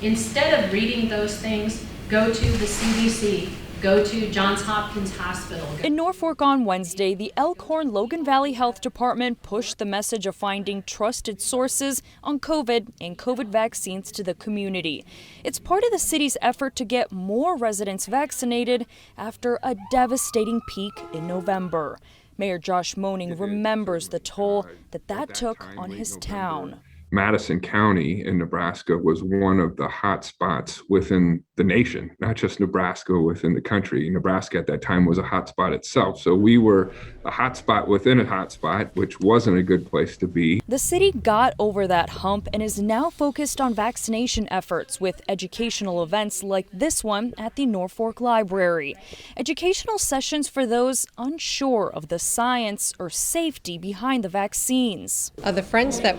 Instead of reading those things, go to the CDC, go to Johns Hopkins Hospital. In Norfolk on Wednesday, the Elkhorn-Logan Valley Health Department pushed the message of finding trusted sources on COVID and COVID vaccines to the community. It's part of the city's effort to get more residents vaccinated after a devastating peak in November. Mayor Josh Moaning remembers the toll that took on his town. Madison County in Nebraska was one of the hot spots within the nation, not just Nebraska, within the country. Nebraska at that time was a hot spot itself. So we were a hot spot within a hot spot, which wasn't a good place to be. The city got over that hump and is now focused on vaccination efforts with educational events like this one at the Norfolk Library. Educational sessions for those unsure of the science or safety behind the vaccines. The friends that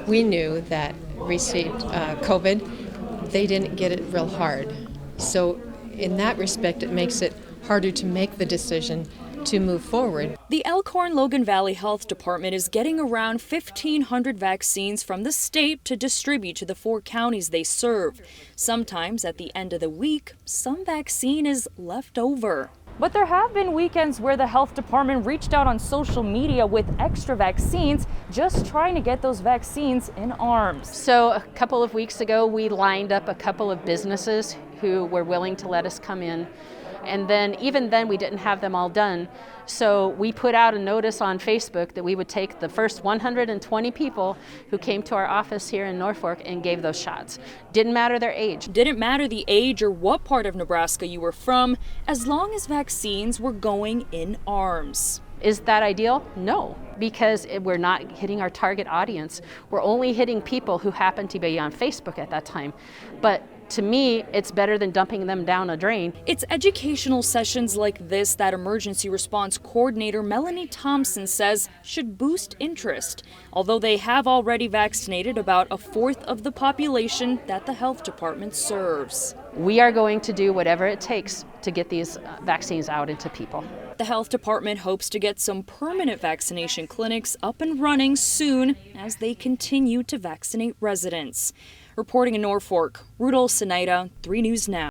we knew that received COVID, they didn't get it real hard. So in that respect, it makes it harder to make the decision to move forward. The Elkhorn-Logan Valley Health Department is getting around 1,500 vaccines from the state to distribute to the 4 counties they serve. Sometimes at the end of the week, some vaccine is left over. But there have been weekends where the health department reached out on social media with extra vaccines, just trying to get those vaccines in arms. So a couple of weeks ago, we lined up a couple of businesses who were willing to let us come in. And then even then we didn't have them all done. So we put out a notice on Facebook that we would take the first 120 people who came to our office here in Norfolk and gave those shots. Didn't matter their age. Didn't matter the age or what part of Nebraska you were from, as long as vaccines were going in arms. Is that ideal? No, because we're not hitting our target audience. We're only hitting people who happen to be on Facebook at that time. But to me, it's better than dumping them down a drain. It's educational sessions like this that Emergency Response Coordinator Melanie Thompson says should boost interest, although they have already vaccinated about 1/4 of the population that the health department serves. We are going to do whatever it takes to get these vaccines out into people. The health department hopes to get some permanent vaccination clinics up and running soon as they continue to vaccinate residents. Reporting in Norfolk, Rudolph Sinaida, 3 News Now.